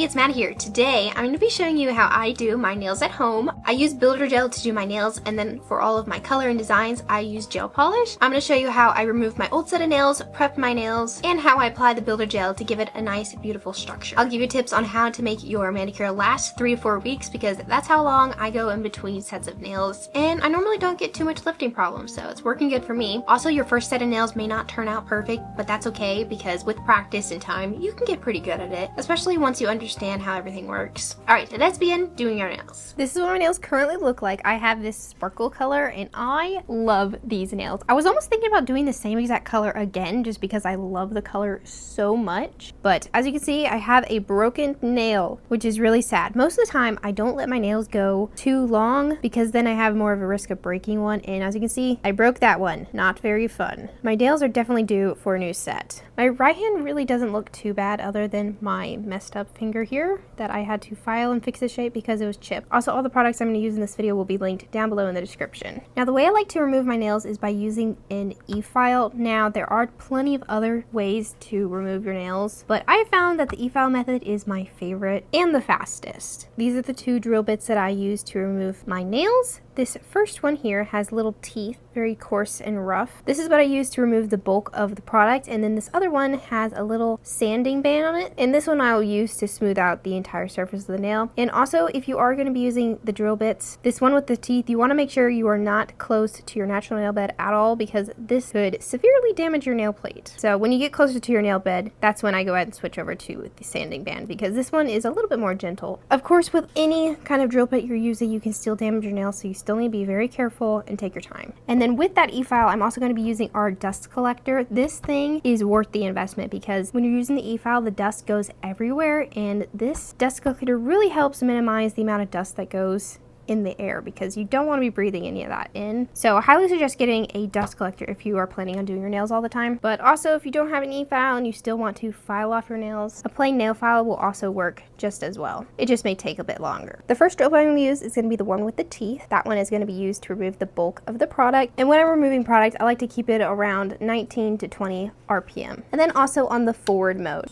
everybody, it's Matt here. Today, I'm going to be showing you how I do my nails at home. I use Builder Gel to do my nails, and then for all of my color and designs, I use gel polish. I'm going to show you how I remove my old set of nails, prep my nails, and how I apply the Builder Gel to give it a nice, beautiful structure. I'll give you tips on how to make your manicure last 3 to 4 weeks because that's how long I go in between sets of nails, and I normally don't get too much lifting problems, so it's working good for me. Also, your first set of nails may not turn out perfect, but that's okay because with practice and time, you can get pretty good at it, especially once you understand how everything works. Alright, let's begin doing your nails. This is what my nails currently look like. I have this sparkle color and I love these nails. I was almost thinking about doing the same exact color again just because I love the color so much. But as you can see, I have a broken nail, which is really sad. Most of the time, I don't let my nails go too long because then I have more of a risk of breaking one. And as you can see, I broke that one. Not very fun. My nails are definitely due for a new set. My right hand really doesn't look too bad other than my messed up finger here that I had to file and fix the shape because it was chipped. Also, all the products I'm going to use in this video will be linked down below in the description. Now, the way I like to remove my nails is by using an e-file. Now, there are plenty of other ways to remove your nails, but I found that the e-file method is my favorite and the fastest. These are the 2 drill bits that I use to remove my nails. This first one here has little teeth, very coarse and rough. This is what I use to remove the bulk of the product, and then this other one has a little sanding band on it, and this one I will use to smooth out the entire surface of the nail. And also, if you are going to be using the drill bits, this one with the teeth, you want to make sure you are not close to your natural nail bed at all because this could severely damage your nail plate. So when you get closer to your nail bed, that's when I go ahead and switch over to the sanding band because this one is a little bit more gentle. Of course, with any kind of drill bit you're using, you can still damage your nails, so you still need to be very careful and take your time. And then with that e-file, I'm also going to be using our dust collector. This thing is worth the investment because when you're using the e-file, the dust goes everywhere, and this dust collector really helps minimize the amount of dust that goes in the air because you don't want to be breathing any of that in. So I highly suggest getting a dust collector if you are planning on doing your nails all the time. But also, if you don't have an e-file and you still want to file off your nails, a plain nail file will also work just as well. It just may take a bit longer. The first drill bit I'm going to use is going to be the one with the teeth. That one is going to be used to remove the bulk of the product. And when I'm removing product, I like to keep it around 19 to 20 RPM. And then also on the forward mode.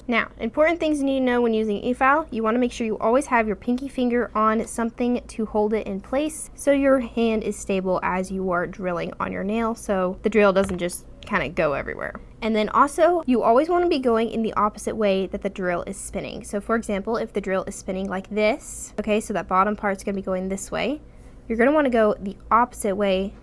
Now, important things you need to know when using e-file. You want to make sure you always have your pinky finger on something to hold it in place so your hand is stable as you are drilling on your nail so the drill doesn't just kind of go everywhere. And then also, you always want to be going in the opposite way that the drill is spinning. So for example, if the drill is spinning like this, okay, so that bottom part's going to be going this way, you're going to want to go the opposite way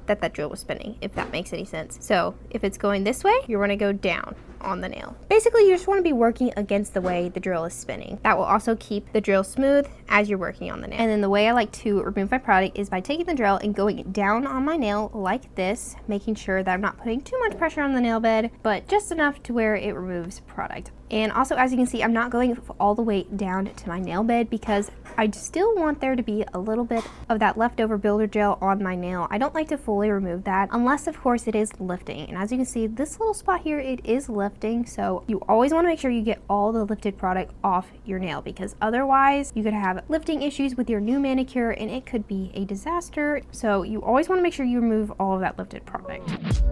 that drill was spinning, if that makes any sense. So if it's going this way, you want to go down on the nail. Basically, you just want to be working against the way the drill is spinning. That will also keep the drill smooth as you're working on the nail. And then the way I like to remove my product is by taking the drill and going down on my nail like this, making sure that I'm not putting too much pressure on the nail bed, but just enough to where it removes product. And also, as you can see, I'm not going all the way down to my nail bed because I still want there to be a little bit of that leftover builder gel on my nail. I don't like to fully remove that unless, of course, it is lifting. And as you can see, this little spot here, it is lifting. So you always want to make sure you get all the lifted product off your nail because otherwise you could have lifting issues with your new manicure and it could be a disaster. So you always want to make sure you remove all of that lifted product.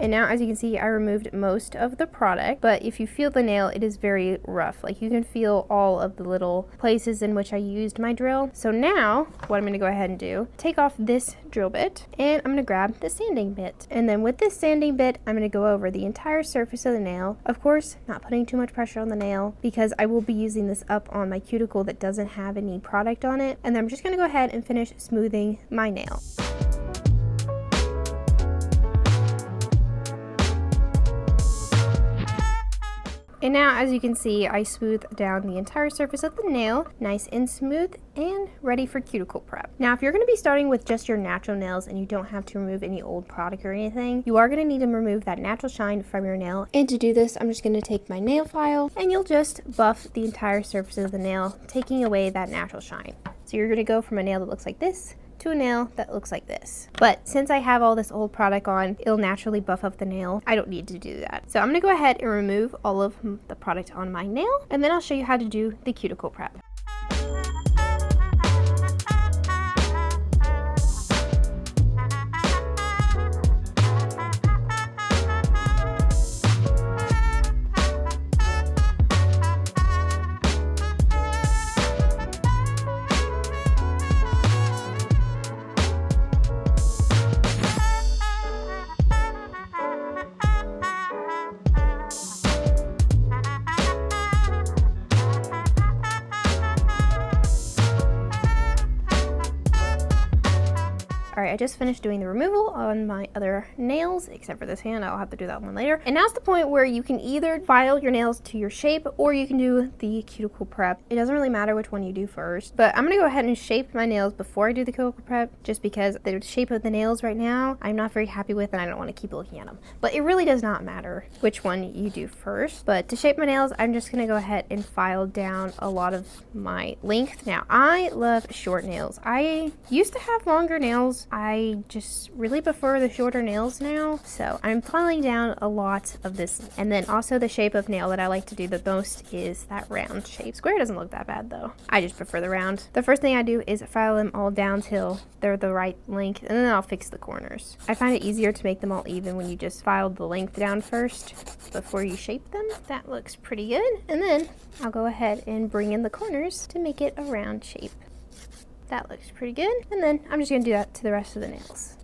And now, as you can see, I removed most of the product, but if you feel the nail, it is very rough. Like you can feel all of the little places in which I used my drill. So now, what I'm gonna go ahead and do, take off this drill bit, and I'm gonna grab the sanding bit. And then with this sanding bit, I'm gonna go over the entire surface of the nail. Of course, not putting too much pressure on the nail because I will be using this up on my cuticle that doesn't have any product on it. And then I'm just gonna go ahead and finish smoothing my nail. And now, as you can see, I smoothed down the entire surface of the nail, nice and smooth and ready for cuticle prep. Now, if you're going to be starting with just your natural nails and you don't have to remove any old product or anything, you are going to need to remove that natural shine from your nail. And to do this, I'm just going to take my nail file and you'll just buff the entire surface of the nail, taking away that natural shine. So you're going to go from a nail that looks like this to a nail that looks like this. But since I have all this old product on, it'll naturally buff up the nail. I don't need to do that. So I'm gonna go ahead and remove all of the product on my nail, and then I'll show you how to do the cuticle prep. Alright, I just finished doing the removal on my other nails, except for this hand. I'll have to do that one later. And now's the point where you can either file your nails to your shape, or you can do the cuticle prep. It doesn't really matter which one you do first, but I'm gonna go ahead and shape my nails before I do the cuticle prep, just because the shape of the nails right now I'm not very happy with and I don't want to keep looking at them. But it really does not matter which one you do first. But to shape my nails, I'm just gonna go ahead and file down a lot of my length. Now, I love short nails. I used to have longer nails. I just really prefer the shorter nails now. So I'm filing down a lot of this. And then also the shape of nail that I like to do the most is that round shape. Square doesn't look that bad though. I just prefer the round. The first thing I do is file them all down till they're the right length, and then I'll fix the corners. I find it easier to make them all even when you just file the length down first before you shape them. That looks pretty good. And then I'll go ahead and bring in the corners to make it a round shape. That looks pretty good. And then I'm just gonna do that to the rest of the nails.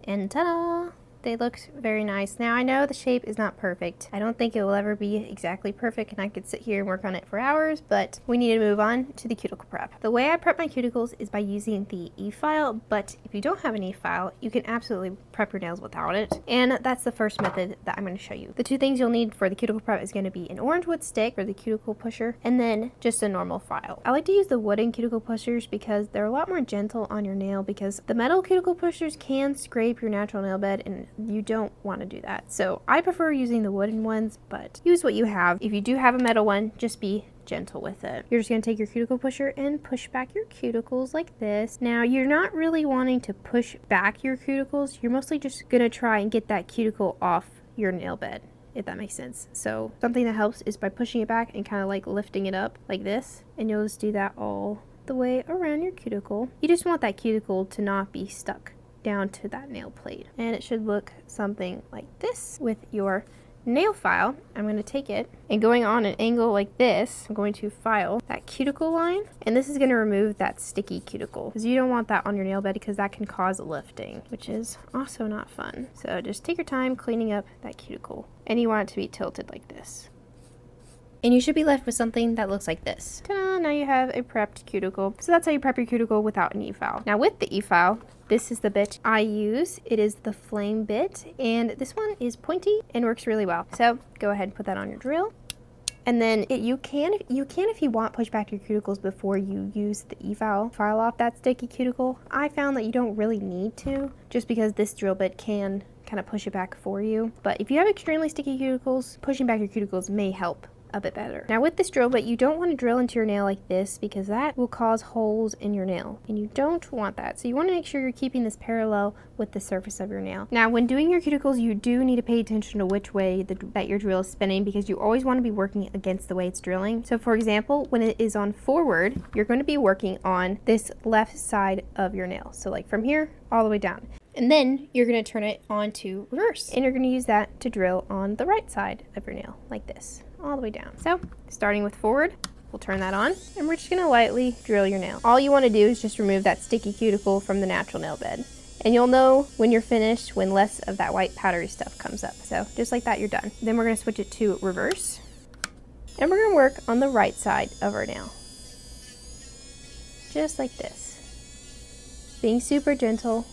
And ta-da! They look very nice. Now, I know the shape is not perfect. I don't think it will ever be exactly perfect, and I could sit here and work on it for hours, but we need to move on to the cuticle prep. The way I prep my cuticles is by using the E-file, but if you don't have an E-file, you can absolutely prep your nails without it, and that's the first method that I'm going to show you. The two things you'll need for the cuticle prep is going to be an orange wood stick for the cuticle pusher, and then just a normal file. I like to use the wooden cuticle pushers because they're a lot more gentle on your nail, because the metal cuticle pushers can scrape your natural nail bed, and you don't want to do that. So I prefer using the wooden ones, but use what you have. If you do have a metal one, just be gentle with it. You're just going to take your cuticle pusher and push back your cuticles like this. Now, you're not really wanting to push back your cuticles. You're mostly just going to try and get that cuticle off your nail bed, if that makes sense. So something that helps is by pushing it back and kind of like lifting it up like this, and you'll just do that all the way around your cuticle. You just want that cuticle to not be stuck down to that nail plate, and it should look something like this. With your nail file, I'm going to take it and going on an angle like this, I'm going to file that cuticle line, and this is going to remove that sticky cuticle, because you don't want that on your nail bed, because that can cause lifting, which is also not fun. So just take your time cleaning up that cuticle, and you want it to be tilted like this. And you should be left with something that looks like this. Ta-da! Now you have a prepped cuticle. So that's how you prep your cuticle without an E-file. Now with the E-file, this is the bit I use. It is the flame bit, and this one is pointy and works really well. So go ahead and put that on your drill. And then you can if you want, push back your cuticles before you use the E-file. File off that sticky cuticle. I found that you don't really need to, just because this drill bit can kind of push it back for you. But if you have extremely sticky cuticles, pushing back your cuticles may help a bit better. Now with this drill bit, you don't want to drill into your nail like this, because that will cause holes in your nail, and you don't want that. So you want to make sure you're keeping this parallel with the surface of your nail. Now when doing your cuticles, you do need to pay attention to which way that your drill is spinning, because you always want to be working against the way it's drilling. So for example, when it is on forward, you're going to be working on this left side of your nail. So like from here all the way down. And then you're going to turn it on to reverse, and you're going to use that to drill on the right side of your nail like this, all the way down. So starting with forward, we'll turn that on, and we're just going to lightly drill your nail. All you want to do is just remove that sticky cuticle from the natural nail bed, and you'll know when you're finished when less of that white powdery stuff comes up. So just like that, you're done. Then we're going to switch it to reverse, and we're going to work on the right side of our nail, just like this, being super gentle,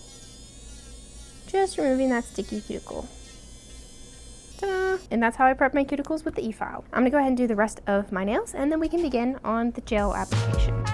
just removing that sticky cuticle. Ta-da! And that's how I prep my cuticles with the E-file. I'm gonna go ahead and do the rest of my nails, and then we can begin on the gel application.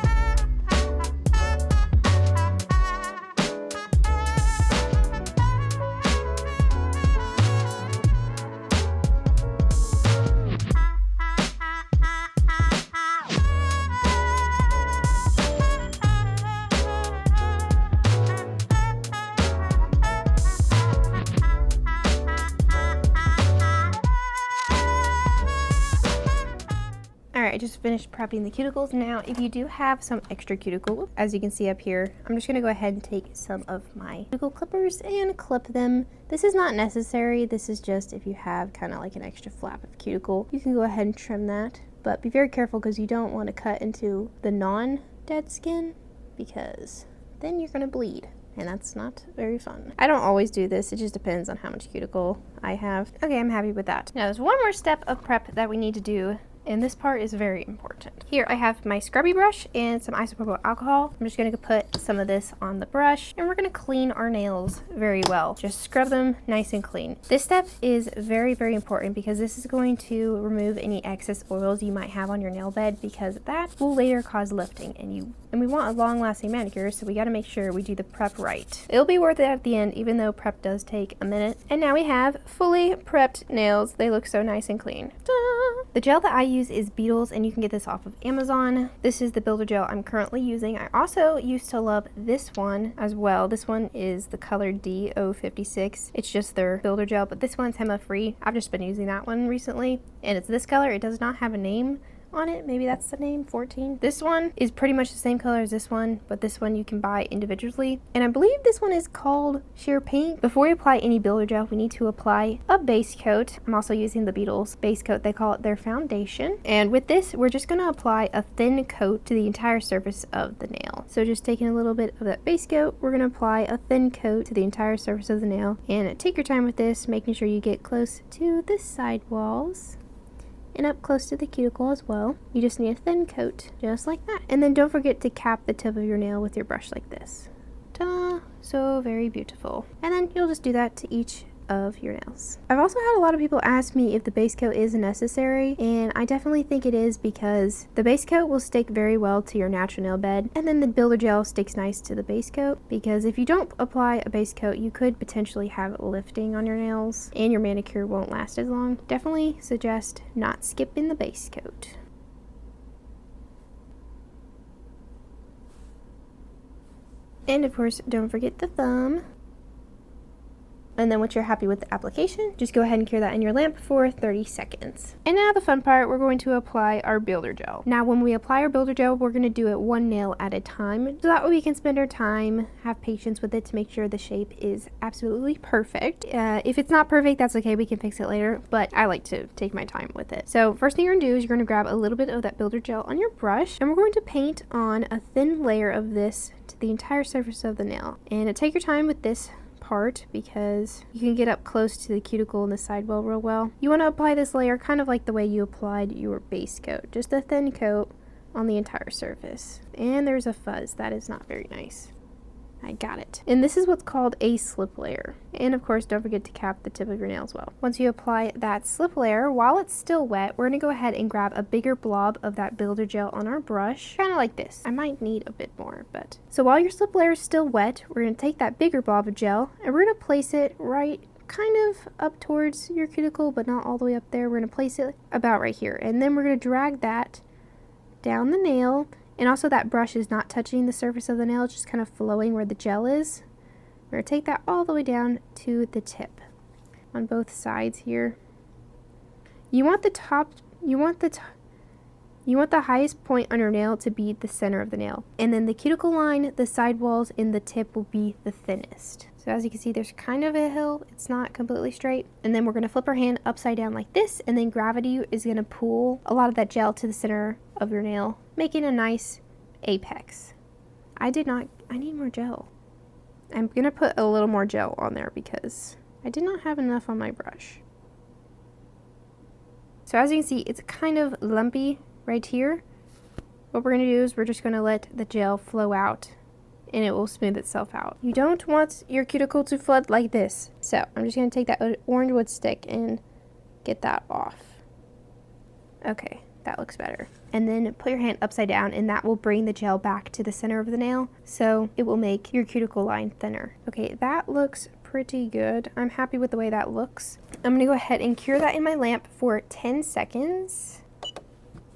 I just finished prepping the cuticles. Now, if you do have some extra cuticle, as you can see up here, I'm just going to go ahead and take some of my cuticle clippers and clip them. This is not necessary. This is just if you have kind of like an extra flap of cuticle, you can go ahead and trim that. But be very careful, because you don't want to cut into the non-dead skin, because then you're going to bleed, and that's not very fun. I don't always do this. It just depends on how much cuticle I have. Okay, I'm happy with that. Now, there's one more step of prep that we need to do And this part is very important. Here I have my scrubby brush and some isopropyl alcohol. I'm just gonna put some of this on the brush and we're gonna clean our nails very well. Just scrub them nice and clean. This step is very, very important because this is going to remove any excess oils you might have on your nail bed, because that will later cause lifting, and we want a long-lasting manicure, so we gotta make sure we do the prep right. It'll be worth it at the end, even though prep does take a minute. And now we have fully prepped nails. They look so nice and clean. Ta-da! The gel that I use is Beetles, and you can get this off of Amazon. This is the builder gel I'm currently using. I also used to love this one as well. This one is the color D056. It's just their builder gel, but this one's HEMA-free. I've just been using that one recently, and it's this color. It does not have a name on it. Maybe that's the name, 14. This one is pretty much the same color as this one, but this one you can buy individually. And I believe this one is called Sheer Pink. Before we apply any builder gel, we need to apply a base coat. I'm also using the Beetles base coat. They call it their foundation. And with this, we're just going to apply a thin coat to the entire surface of the nail. So just taking a little bit of that base coat, we're going to apply a thin coat to the entire surface of the nail. And take your time with this, making sure you get close to the side walls and up close to the cuticle as well. You just need a thin coat, just like that. And then don't forget to cap the tip of your nail with your brush like this. Ta-da! So very beautiful. And then you'll just do that to each of your nails. I've also had a lot of people ask me if the base coat is necessary, and I definitely think it is, because the base coat will stick very well to your natural nail bed, and then the builder gel sticks nice to the base coat, because if you don't apply a base coat, you could potentially have lifting on your nails and your manicure won't last as long. Definitely suggest not skipping the base coat. And of course, don't forget the thumb. And then once you're happy with the application, just go ahead and cure that in your lamp for 30 seconds. And now the fun part, we're going to apply our builder gel. Now when we apply our builder gel, we're going to do it one nail at a time, so that way we can spend our time, have patience with it to make sure the shape is absolutely perfect. If it's not perfect, that's okay, we can fix it later, but I like to take my time with it. So first thing you're going to do is you're going to grab a little bit of that builder gel on your brush, and we're going to paint on a thin layer of this to the entire surface of the nail. And take your time with this part because you can get up close to the cuticle and the sidewall real well. You want to apply this layer kind of like the way you applied your base coat, just a thin coat on the entire surface. And there's a fuzz. That is not very nice. I got it. And this is what's called a slip layer. And of course, don't forget to cap the tip of your nail as well. Once you apply that slip layer, while it's still wet, we're going to go ahead and grab a bigger blob of that builder gel on our brush, kind of like this. I might need a bit more, but... So while your slip layer is still wet, we're going to take that bigger blob of gel and we're going to place it right kind of up towards your cuticle, but not all the way up there. We're going to place it about right here. And then we're going to drag that down the nail. And also that brush is not touching the surface of the nail, it's just kind of flowing where the gel is. We're going to take that all the way down to the tip on both sides here. You want the highest point on your nail to be the center of the nail. And then the cuticle line, the side walls, and the tip will be the thinnest. So as you can see, there's kind of a hill. It's not completely straight. And then we're going to flip our hand upside down like this, and then gravity is going to pull a lot of that gel to the center of your nail, making a nice apex. I need more gel. I'm going to put a little more gel on there because I did not have enough on my brush. So as you can see, it's kind of lumpy right here. What we're going to do is we're just going to let the gel flow out and it will smooth itself out. You don't want your cuticle to flood like this. So I'm just going to take that orange wood stick and get that off. Okay, that looks better. And then put your hand upside down and that will bring the gel back to the center of the nail. So it will make your cuticle line thinner. Okay, that looks pretty good. I'm happy with the way that looks. I'm going to go ahead and cure that in my lamp for 10 seconds.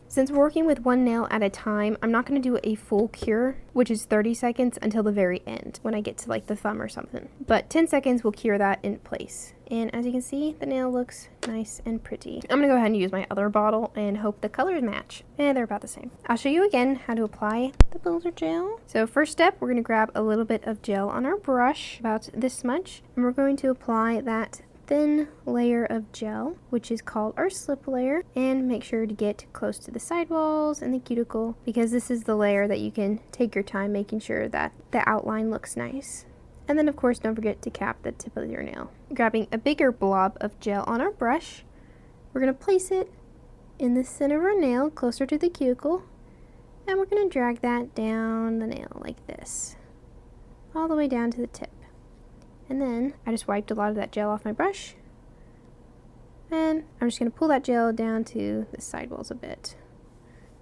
Since we're working with one nail at a time, I'm not going to do a full cure, which is 30 seconds until the very end when I get to like the thumb or something. But 10 seconds will cure that in place. And as you can see, the nail looks nice and pretty. I'm going to go ahead and use my other bottle and hope the colors match. They're about the same. I'll show you again how to apply the builder gel. So first step, we're going to grab a little bit of gel on our brush, about this much, and we're going to apply that thin layer of gel, which is called our slip layer, and make sure to get close to the sidewalls and the cuticle because this is the layer that you can take your time making sure that the outline looks nice. And then of course don't forget to cap the tip of your nail. Grabbing a bigger blob of gel on our brush, we're going to place it in the center of our nail, closer to the cuticle, and we're going to drag that down the nail like this, all the way down to the tip. And then I just wiped a lot of that gel off my brush, and I'm just going to pull that gel down to the sidewalls a bit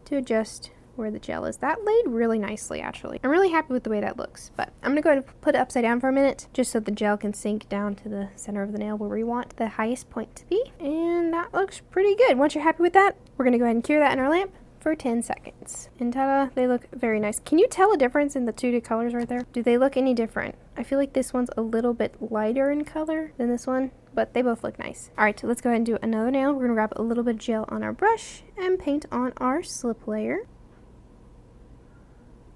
to adjust where the gel is. That laid really nicely, actually. I'm really happy with the way that looks, but I'm gonna go ahead and put it upside down for a minute just so the gel can sink down to the center of the nail where we want the highest point to be. And that looks pretty good. Once you're happy with that, we're gonna go ahead and cure that in our lamp for 10 seconds. And ta-da, they look very nice. Can you tell a difference in the two colors right there? Do they look any different? I feel like this one's a little bit lighter in color than this one, but they both look nice. All right, so let's go ahead and do another nail. We're gonna grab a little bit of gel on our brush and paint on our slip layer.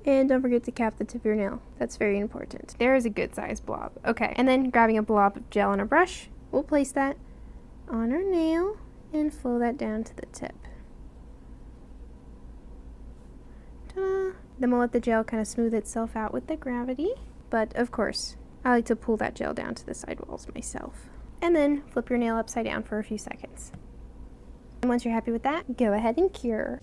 And don't forget to cap the tip of your nail. That's very important. There is a good sized blob. Okay, and then grabbing a blob of gel on our brush, we'll place that on our nail and flow that down to the tip. Ta-da! Then we'll let the gel kind of smooth itself out with the gravity. But of course, I like to pull that gel down to the sidewalls myself. And then flip your nail upside down for a few seconds. And once you're happy with that, go ahead and cure.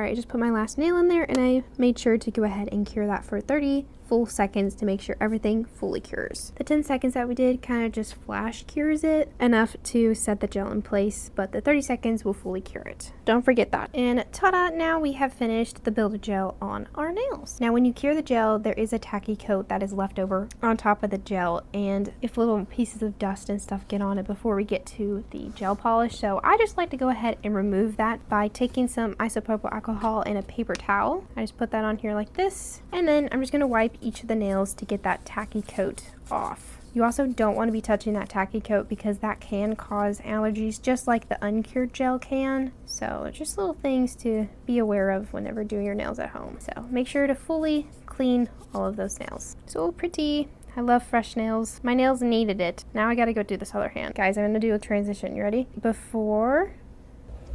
I just put my last nail in there, and I made sure to go ahead and cure that for 30 full seconds to make sure everything fully cures. The 10 seconds that we did kind of just flash cures it enough to set the gel in place, but the 30 seconds will fully cure it. Don't forget that. And ta-da, now we have finished the Builder Gel on our nails. Now when you cure the gel, there is a tacky coat that is left over on top of the gel, and if little pieces of dust and stuff get on it before we get to the gel polish, so I just like to go ahead and remove that by taking some isopropyl alcohol and a paper towel. I just put that on here like this, and then I'm just going to wipe each of the nails to get that tacky coat off. You also don't want to be touching that tacky coat because that can cause allergies just like the uncured gel can. So just little things to be aware of whenever doing your nails at home. So make sure to fully clean all of those nails. So pretty. I love fresh nails. My nails needed it. Now I gotta go do this other hand. Guys, I'm gonna do a transition. You ready? Before.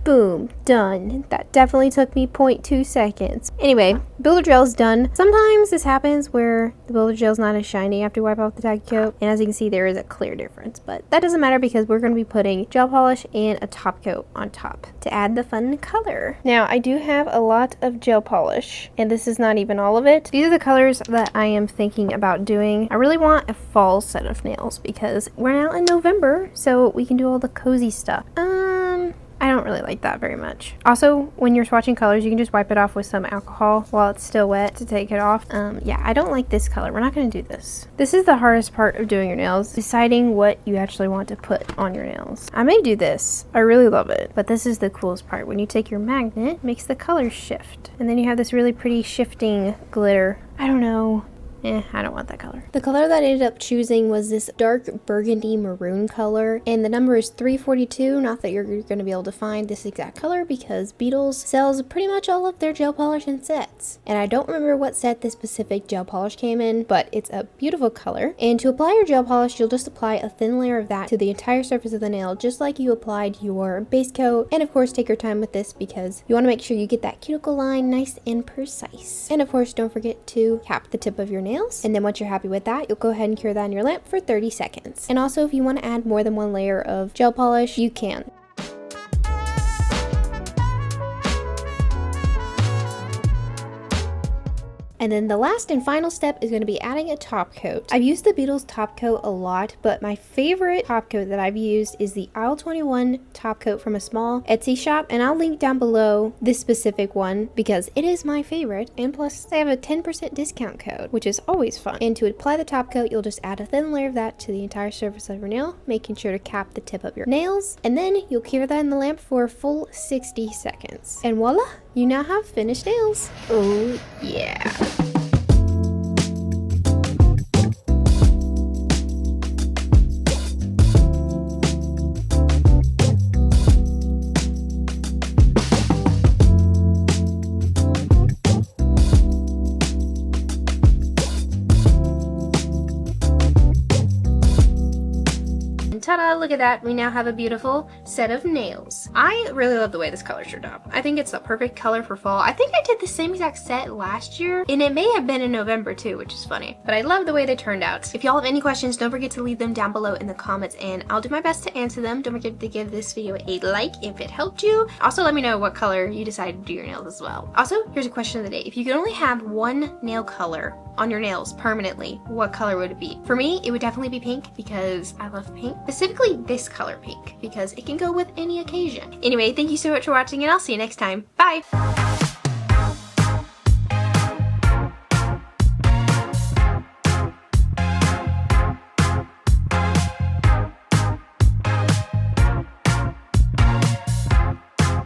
Boom, done. That definitely took me 0.2 seconds. Anyway, Builder Gel is done. Sometimes this happens where the Builder Gel is not as shiny after you wipe off the tacky coat, and as you can see, there is a clear difference, but that doesn't matter because we're going to be putting gel polish and a top coat on top to add the fun color. Now, I do have a lot of gel polish, and this is not even all of it. These are the colors that I am thinking about doing. I really want a fall set of nails because we're now in November, so we can do all the cozy stuff. I don't really like that very much. Also, when you're swatching colors, you can just wipe it off with some alcohol while it's still wet to take it off. Yeah, I don't like this color. We're not going to do this. This is the hardest part of doing your nails, deciding what you actually want to put on your nails. I may do this. I really love it. But this is the coolest part. When you take your magnet, it makes the colors shift. And then you have this really pretty shifting glitter. I don't know. I don't want that color. The color that I ended up choosing was this dark burgundy maroon color, and the number is 342. Not that you're going to be able to find this exact color because Beetles sells pretty much all of their gel polish in sets. And I don't remember what set this specific gel polish came in, but it's a beautiful color. And to apply your gel polish, you'll just apply a thin layer of that to the entire surface of the nail, just like you applied your base coat. And of course, take your time with this because you want to make sure you get that cuticle line nice and precise. And of course, don't forget to cap the tip of your nail. And then once you're happy with that, you'll go ahead and cure that in your lamp for 30 seconds. And also, if you want to add more than one layer of gel polish, you can. And then the last and final step is going to be adding a top coat. I've used the Beetles top coat a lot, but my favorite top coat that I've used is the Aisle 21 top coat from a small Etsy shop, and I'll link down below this specific one because it is my favorite, and plus they have a 10% discount code, which is always fun. And to apply the top coat, you'll just add a thin layer of that to the entire surface of your nail, making sure to cap the tip of your nails, and then you'll cure that in the lamp for a full 60 seconds. And voila, you now have finished nails. Oh yeah. Ta-da, look at that. We now have a beautiful set of nails. I really love the way this color turned out. I think it's the perfect color for fall. I think I did the same exact set last year, and it may have been in November too, which is funny. But I love the way they turned out. If y'all have any questions, don't forget to leave them down below in the comments, and I'll do my best to answer them. Don't forget to give this video a like if it helped you. Also, let me know what color you decided to do your nails as well. Also, here's a question of the day. If you could only have one nail color on your nails permanently, what color would it be? For me, it would definitely be pink because I love pink. Specifically this color pink because it can go with any occasion. Anyway, thank you so much for watching, and I'll see you next time. Bye!